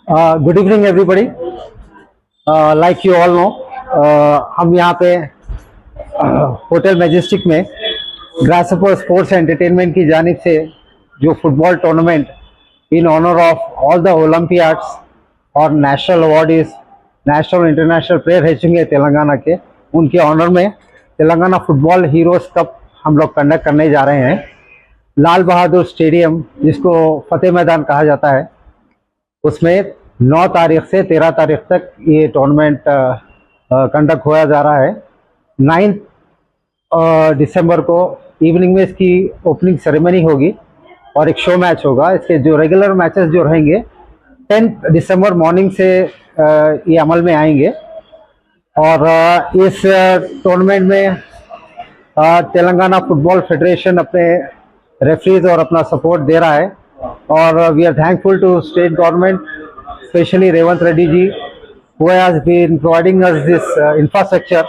Good evening everybody. Like you all know, हम यहाँ पे होटल मैजेस्टिक में ग्रासहॉपर स्पोर्ट्स एंटरटेनमेंट की जानिब से जो football tournament in honour of all the olympiads और national awardees, national international player रह चुके हैं तेलंगाना के, उनके ऑनर में तेलंगाना फुटबॉल हीरोज़ कप हम लोग कंडक्ट करने जा रहे हैं। लाल बहादुर स्टेडियम, जिसको फतेह मैदान कहा जाता है, उसमें 9 तारीख से 13 तारीख तक ये टूर्नामेंट कंडक्ट होया जा रहा है। 9 दिसंबर को इवनिंग में इसकी ओपनिंग सेरेमनी होगी और एक शो मैच होगा। इसके जो रेगुलर मैचेस जो रहेंगे 10 दिसंबर मॉर्निंग से ये अमल में आएंगे। और इस टूर्नामेंट में तेलंगाना फुटबॉल फेडरेशन अपने रेफरीज और अपना सपोर्ट दे रहा है और we are thankful to state government, specially Revanth Reddy ji, who has been providing us this infrastructure।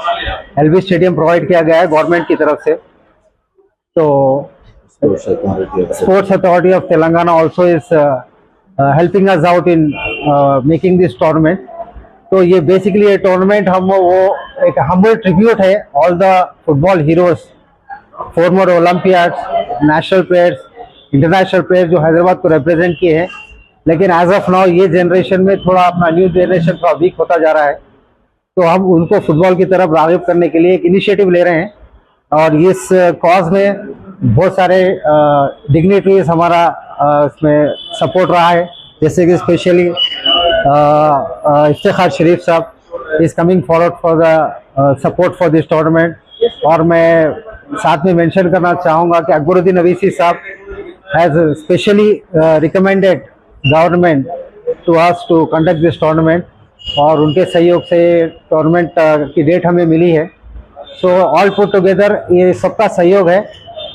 LB stadium provide किया गया है गवर्नमेंट की तरफ से। तो sports authority of Telangana also is helping us out in making this tournament. तो ये बेसिकली ये टूर्नामेंट हम वो एक हम्बल ट्रिब्यूट है all the football heroes, farmer Olympiads, national players, international players जो हैदराबाद को रिप्रेजेंट किए हैं। लेकिन एज ऑफ नाउ ये जनरेशन में थोड़ा अपना न्यू जनरेशन थोड़ा वीक होता जा रहा है, तो हम उनको फुटबॉल की तरफ राग़िब करने के लिए एक इनिशिएटिव ले रहे हैं। और इस कॉज में बहुत सारे डिग्निटरीज हमारा इसमें सपोर्ट रहा है, जैसे कि स्पेशली इफ्तिखार शरीफ साहब is coming forward for the support for this tournament. और मैं साथ में मेंशन करना चाहूँगा कि Akbaruddin Owaisi sahab has specially recommended government to us to conduct this tournament, और उनके सहयोग से टूर्नामेंट की डेट हमें मिली है। सो ऑल पुट टुगेदर ये सबका सहयोग है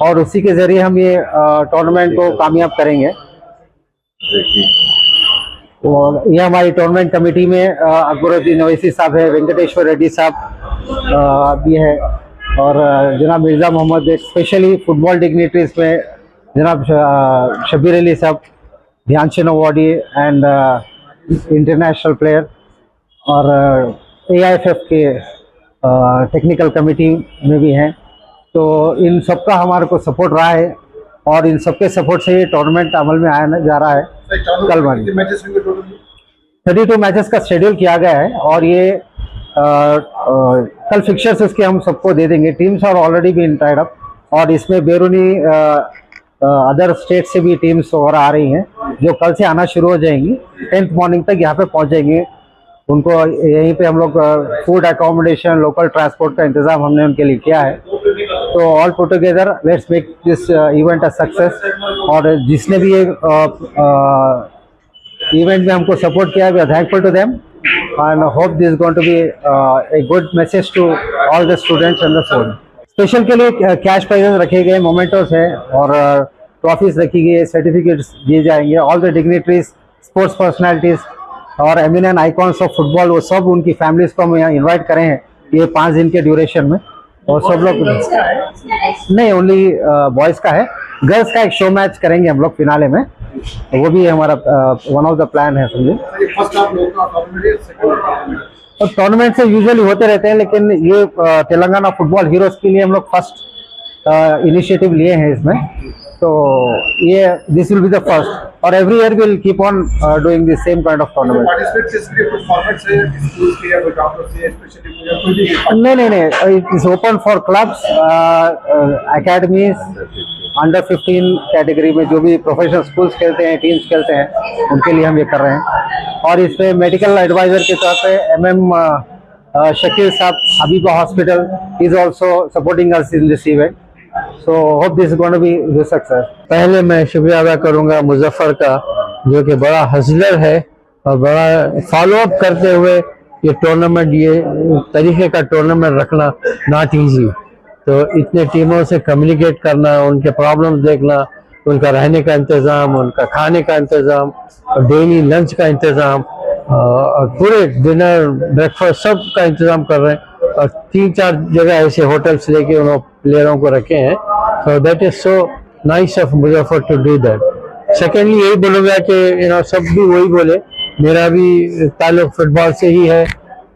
और उसी के ज़रिए हम ये टूर्नामेंट को कामयाब करेंगे। और ये हमारी टूर्नामेंट कमेटी में अकबरुद्दीन अवैसी साहब है, वेंकटेश्वर रेड्डी साहब भी है, और जनाब मिर्ज़ा मोहम्मद, एक स्पेशली फुटबॉल डिग्निटरीज में जनाब Shabbir Ali sahab, Dhyan Chand awardee and international player, और AIFF के टेक्निकल कमेटी में भी हैं। तो इन सबका हमारे को सपोर्ट रहा है और इन सबके सपोर्ट से ये टूर्नामेंट अमल में आया जा रहा है। कल 32 मैचेस का शेड्यूल किया गया है और ये कल फिक्चर्स इसके हम सबको दे देंगे। Teams are already been tied up और इसमें बैरूनी अदर स्टेट से भी टीम्स वगैरह आ रही हैं जो कल से आना शुरू हो जाएंगी। 10th मॉर्निंग तक यहाँ पे पहुँच जाएंगे। उनको यहीं पे हम लोग फूड अकोमोडेशन, लोकल ट्रांसपोर्ट का इंतज़ाम हमने उनके लिए किया है। तो all put together let's make this event a success. और जिसने भी ये इवेंट में हमको सपोर्ट किया, we are thankful to them and hope this is going to be a good message to all the students and the forum। Special के लिए cash prices रखे गए, मोमेंटोस है और ट्रॉफीज रखी गई है, सर्टिफिकेट्स दिए जाएंगे। All the dignitaries, sports personalities और एमिनेंट आइकॉन्स ऑफ फुटबॉल, वो सब उनकी फैमिलीज को हम यहाँ इन्वाइट करें हैं ये 5 दिन के ड्यूरेशन में। और सब लोग नहीं, ओनली बॉयज़ का है। गर्ल्स का एक शो मैच करेंगे हम लोग फिनाले में, तो वो भी हमारा वन ऑफ द प्लान है समझे। तो टूर्नामेंट से यूजुअली होते रहते हैं, लेकिन ये तेलंगाना फुटबॉल हीरोज़ के लिए हम लोग फर्स्ट इनिशिएटिव लिए हैं इसमें। तो ये this will be the first और every year will keep on doing this same kind of tournament. नहीं, it is open for clubs, academies, under 15 category में जो भी प्रोफेशनल स्कूल्स खेलते हैं, टीम्स खेलते हैं, उनके लिए हम ये कर रहे हैं। और इसमें मेडिकल एडवाइजर के तौर पे MM Shakeel sahab, Habiba hospital is also supporting us in this event. So hope this is going to be success. पहले मैं शुक्रिया अदा करूंगा मुजफ्फर का, जो कि बड़ा हसलर है और बड़ा फॉलो अप करते हुए ये टूर्नामेंट, ये तरीके का टूर्नामेंट रखना नॉट ईजी। तो इतने टीमों से कम्युनिकेट करना, उनके प्रॉब्लम्स देखना, उनका रहने का इंतज़ाम, उनका खाने का इंतज़ाम, डेली लंच का इंतज़ाम, और पूरे डिनर, ब्रेकफास्ट सब का इंतज़ाम कर रहे हैं। और 3-4 जगह ऐसे होटल्स लेके उन्होंने प्लेयरों को रखे हैं। So that is so nice of Muzaffar to do that. Secondly यही बोलूँगा कि सब भी वही बोले मेरा भी ताल्लुक फुटबॉल से ही है।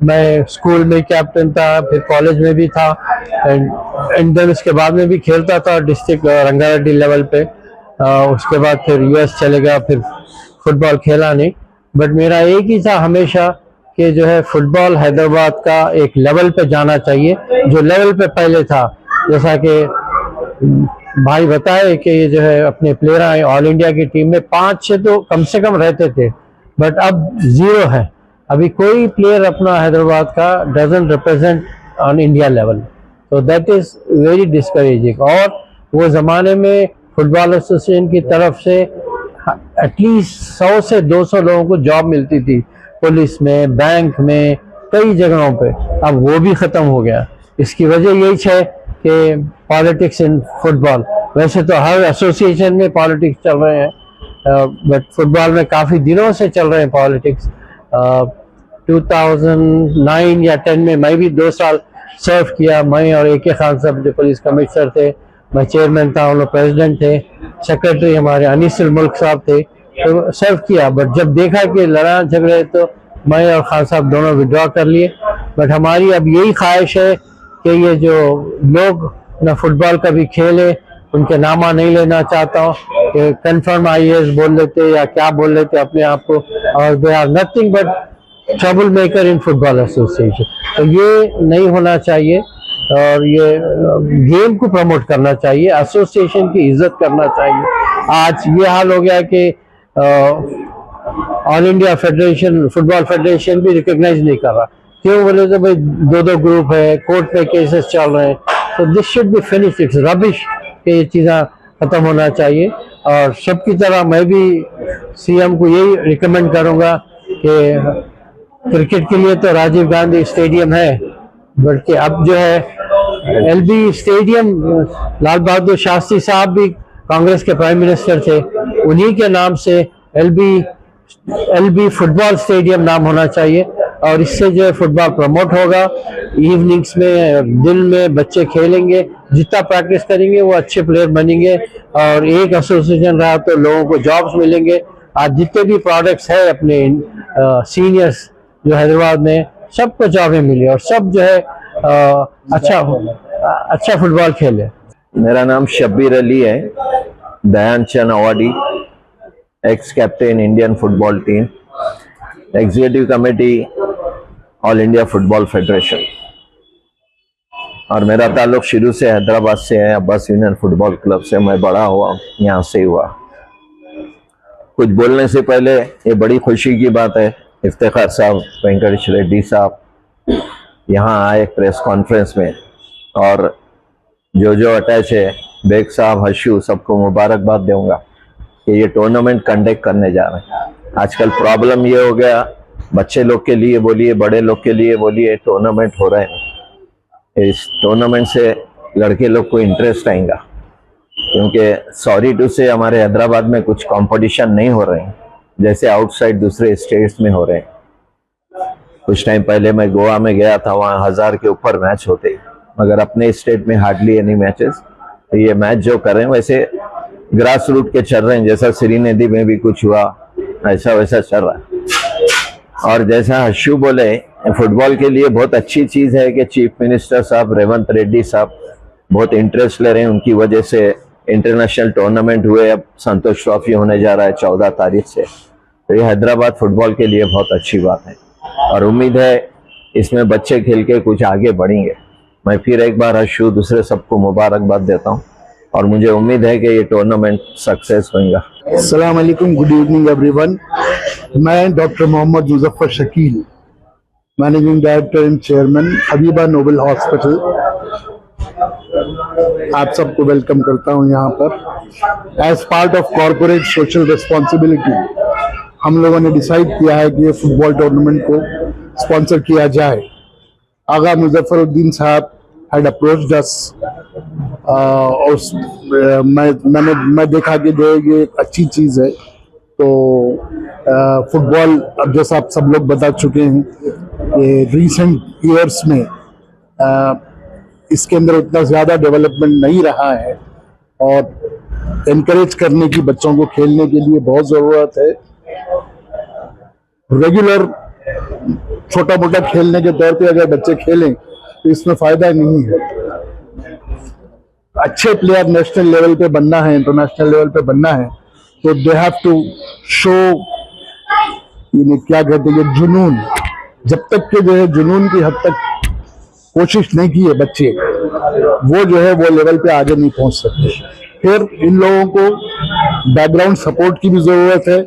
मैं स्कूल में कैप्टन था, फिर कॉलेज में भी था, एंड देन उसके बाद में भी खेलता था डिस्ट्रिक्ट रंगारेड्डी लेवल पे। उसके बाद फिर यूएस चले गया, फिर फुटबॉल खेला नहीं। बट मेरा एक ही था हमेशा कि जो है फुटबॉल हैदराबाद का एक लेवल पे जाना चाहिए, जो लेवल पे पहले था। जैसा कि भाई बताए कि ये जो है अपने प्लेयर आए ऑल इंडिया की टीम में 5-6 तो कम से कम रहते थे, बट अब 0 है। अभी कोई प्लेयर अपना हैदराबाद का doesn't represent on India level, तो दैट इज वेरी डिस्करेजिंग। और वो ज़माने में फुटबॉल एसोसिएशन की तरफ से एटलीस्ट 100 से 200 लोगों को जॉब मिलती थी, पुलिस में, बैंक में, कई जगहों पे। अब वो भी ख़त्म हो गया। इसकी वजह यही है कि पॉलिटिक्स इन फुटबॉल। वैसे तो हर एसोसिएशन में पॉलिटिक्स चल रहे हैं, बट फुटबॉल में काफ़ी दिनों से चल रहे हैं पॉलिटिक्स। 2009 या 10 में मैं भी 2 साल सर्व किया। मैं और AK खान साहब जो पुलिस कमिश्नर थे, मैं चेयरमैन था, उन लोग प्रेसिडेंट थे, सेक्रेटरी हमारे अनीसुल मुल्क साहब थे, तो सर्व किया। बट जब देखा कि लड़ाई झगड़े तो मैं और खान साहब दोनों विड्रॉ कर लिए। बट हमारी अब यही ख्वाहिश है कि ये जो लोग ना फुटबॉल का भी खेले, उनके नामा नहीं लेना चाहता हूँ कि कन्फर्म IAS बोल लेते या क्या बोल लेते अपने आप को, और they are nothing but trouble maker in football association. तो ये नहीं होना चाहिए, और ये गेम को प्रमोट करना चाहिए, एसोसिएशन की इज्जत करना चाहिए। आज ये हाल हो गया कि all India federation, football federation भी रिकॉग्नाइज नहीं कर रहा। क्यों बोले तो भाई 2-2 ग्रुप है, कोर्ट में केसेस चल रहे हैं। तो this should be finish, it's rubbish कि ये चीज़ें ख़त्म होना चाहिए। और सबकी तरह मैं भी CM को यही रिकमेंड करूँगा कि क्रिकेट के लिए तो राजीव गांधी स्टेडियम है, बल्कि अब जो है LB स्टेडियम, लाल बहादुर शास्त्री साहब भी कांग्रेस के प्राइम मिनिस्टर थे, उन्हीं के नाम से LB फुटबॉल स्टेडियम नाम होना चाहिए। और इससे जो है फुटबॉल प्रमोट होगा। इवनिंग्स में, दिन में बच्चे खेलेंगे, जितना प्रैक्टिस करेंगे वो अच्छे प्लेयर बनेंगे। और एक एसोसिएशन रहा तो लोगों को जॉब्स मिलेंगे। आज जितने भी प्रोडक्ट्स है अपने सीनियर्स जो हैदराबाद में, सबको जॉबें मिली और सब जो है अच्छा फुटबॉल खेले। मेरा नाम शब्बीर अली है, Dhyan Chand awardee, ex captain Indian football team, executive committee All India Football Federation. और मेरा ताल्लुक शुरू से हैदराबाद से है, अब्बास यूनियन फुटबॉल क्लब से। मैं बड़ा हुआ यहाँ से हुआ। कुछ बोलने से पहले ये बड़ी खुशी की बात है, इफ्तिखार साहब, वेंकटेश रेड्डी साहब यहाँ आए प्रेस कॉन्फ्रेंस में, और जो अटैच है, बेग साहब, हशू, सबको मुबारकबाद दूंगा कि ये टूर्नामेंट कंडक्ट करने जा रहे हैं। आजकल प्रॉब्लम ये हो गया, बच्चे लोग के लिए बोलिए, बड़े लोग के लिए बोलिए, टूर्नामेंट हो रहे हैं। इस टूर्नामेंट से लड़के लोग को इंटरेस्ट आएगा, क्योंकि सॉरी टू से हमारे हैदराबाद में कुछ कंपटीशन नहीं हो रहे हैं जैसे आउटसाइड दूसरे स्टेट्स में हो रहे हैं। कुछ टाइम पहले मैं गोवा में गया था, वहाँ 1000 के ऊपर मैच होते, मगर अपने स्टेट में हार्डली एनी मैचेस। तो ये मैच जो कर रहे हैं वैसे ग्रास रूट के चल रहे हैं, जैसा श्रीनिधि में भी कुछ हुआ ऐसा वैसा चल रहा है। और जैसा हशू बोले, फुटबॉल के लिए बहुत अच्छी चीज़ है कि चीफ मिनिस्टर साहब रेवंत रेड्डी साहब बहुत इंटरेस्ट ले रहे हैं। उनकी वजह से इंटरनेशनल टूर्नामेंट हुए, अब संतोष ट्रॉफी होने जा रहा है 14 तारीख से। तो ये हैदराबाद फुटबॉल के लिए बहुत अच्छी बात है, और उम्मीद है इसमें बच्चे खेल के कुछ आगे बढ़ेंगे। मैं फिर एक बार हशू, दूसरे सबको मुबारकबाद देता हूँ, और मुझे उम्मीद है कि ये टूर्नामेंट सक्सेस होगा। अस्सलाम वालेकुम, गुड इवनिंग एवरीवन। मैं doctor Mohammed Muzaffar Shakeel, managing director and chairman Habiba noble hospital, आप सबको वेलकम करता हूं यहाँ पर। As part of corporate social responsibility हम लोगों ने डिसाइड किया है कि ये फुटबॉल टूर्नामेंट को स्पॉन्सर किया जाए। आगा मुजफ्फरुद्दीन साहब हैड अप्रोच्ड अस, और मैं देखा कि जो ये एक अच्छी चीज़ है। तो फुटबॉल, अब जैसा आप सब लोग बता चुके हैं कि रीसेंट ईयर्स में इसके अंदर उतना ज़्यादा डेवलपमेंट नहीं रहा है, और इनकरेज करने की बच्चों को खेलने के लिए बहुत ज़रूरत है। रेगुलर छोटा मोटा खेलने के तौर पे अगर बच्चे खेलें तो इसमें फायदा नहीं है। अच्छे प्लेयर नेशनल लेवल पे बनना है, इंटरनेशनल लेवल पे बनना है, तो दे हैव टू शो क्या कहते हैं जुनून। जब तक के जो है जुनून की हद तक कोशिश नहीं की है बच्चे, वो जो है वो लेवल पे आगे नहीं पहुंच सकते। फिर इन लोगों को बैकग्राउंड सपोर्ट की भी जरूरत है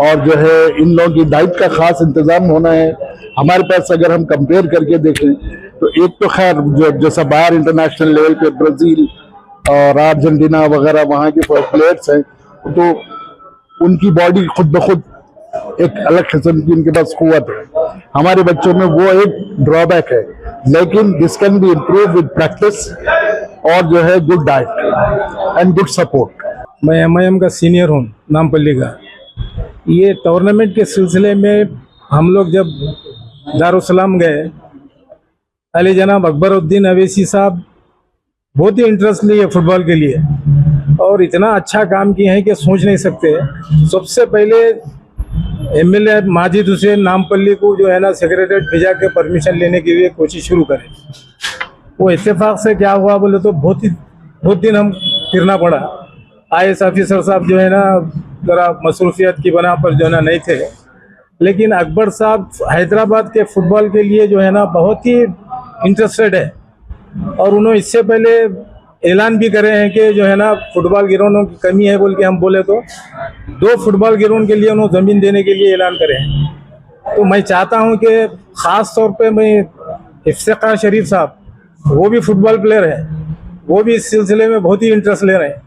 और जो है इन लोगों की डाइट का खास इंतजाम होना है। हमारे पास अगर हम कंपेयर करके देखें तो एक तो खैर जो जैसा बाहर इंटरनेशनल लेवल पे ब्राजील और अर्जेंटीना वगैरह वहाँ के प्लेयर्स हैं, तो उनकी बॉडी खुद ब खुद एक अलग किस्म की उनके पास कुव्वत है। हमारे बच्चों में वो एक ड्रॉबैक है, लेकिन this can be improve with practice और जो है good diet and good support. मैं MIM का सीनियर हूँ, नामपल्ली का। ये टूर्नामेंट के सिलसिले में हम लोग जब दारुसलाम गए, अली जनाब अकबरुद्दीन अवैसी साहब बहुत ही इंटरेस्ट लिए फुटबॉल के लिए और इतना अच्छा काम किए हैं कि सोच नहीं सकते। सबसे पहले MLA माजिद हुसैन नामपल्ली को जो है ना सेक्रेटरीट भेजा के परमिशन लेने के लिए कोशिश शुरू करें। वो इत्तेफाक से क्या हुआ बोले तो बहुत दिन हम फिरना पड़ा। IAS ऑफिसर साहब जो है ना ज़रा मसरूफियत की बना पर जो है ना नहीं थे, लेकिन अकबर साहब हैदराबाद के फुटबॉल के लिए जो है ना बहुत ही इंटरेस्टेड है और उन्होंने इससे पहले ऐलान भी करे हैं कि जो है ना फुटबॉल ग्राउंडों की कमी है बोल के हम बोले तो 2 फुटबॉल ग्राउंड के लिए उन्होंने ज़मीन देने के लिए ऐलान करे हैं। तो मैं चाहता हूं कि ख़ास तौर पे मैं इफ्तिखार शरीफ साहब, वो भी फुटबॉल प्लेयर है, वो भी इस सिलसिले में बहुत ही इंटरेस्ट ले रहे हैं।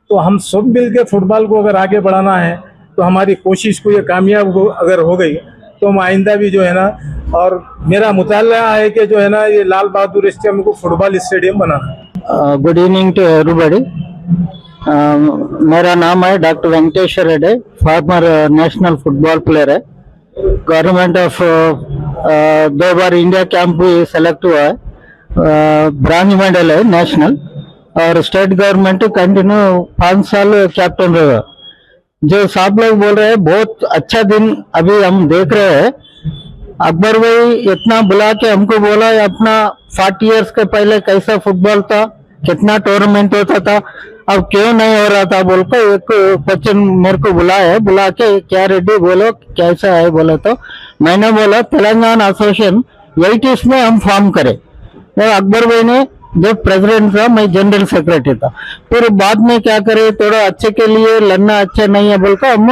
तो हम सब मिल के फुटबॉल को अगर आगे बढ़ाना है तो हमारी कोशिश को ये कामयाब अगर हो गई तो हम आइंदा भी जो है ना, और मेरा मुताला है कि जो है ना ये लाल बहादुर स्टेडियम को फुटबॉल स्टेडियम बनाना। Good evening to everybody. मेरा नाम है doctor Venkateshwar Reddy, former national football player है। गवर्नमेंट ऑफ 2 बार इंडिया कैंप भी सेलेक्ट हुआ है, ब्रांच मेडल है नेशनल, और स्टेट गवर्नमेंट कंटिन्यू 5 साल कैप्टन रहा। जो साहब लोग बोल रहे हैं बहुत अच्छा दिन अभी हम देख रहे हैं। अकबर भाई इतना बुला के हमको बोला अपना 40 इयर्स के पहले कैसा फुटबॉल था, कितना टूर्नामेंट होता था, अब क्यों नहीं हो रहा था बोल कर एक क्वेश्चन मेरे को बुला के क्या रेड्डी बोलो कैसा है बोले तो मैंने बोला तेलंगाना एसोसिएशन 80s में हम फॉर्म करे। और अकबर भाई ने जब प्रेसिडेंट था, मैं जनरल सेक्रेटरी था, फिर बाद में क्या करे थोड़ा अच्छे के लिए लड़ना अच्छा नहीं है बोलकर हम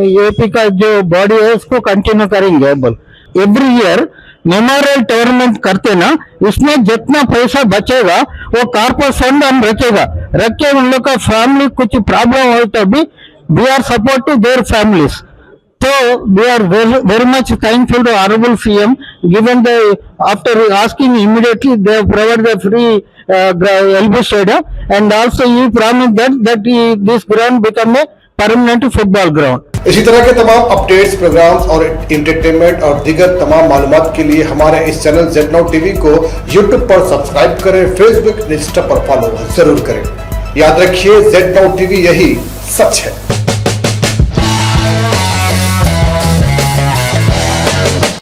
यूपी का जो बॉडी है उसको कंटिन्यू करेंगे बोल। एवरी ईयर मेमोरियल टूर्नामेंट करते ना, इसमें जितना पैसा बचेगा वो कारपोरेट फंड हम रख के उन लोग का फैमिली कुछ प्रॉब्लम हो तो भी we are support to their families. So we are very much thankful to Honorable CM, given the after asking immediately they have provided the free elbow stadium, and also he promised that this ground become a permanent football ground. इसी तरह के तमाम updates, programmes और entertainment और दीगर तमाम मालूमात के लिए हमारे इस चैनल ZNOW TV को YouTube पर सब्सक्राइब करें, Facebook, इंस्टा पर फॉलो जरूर करें। याद रखिए ZNOW TV यही सच है।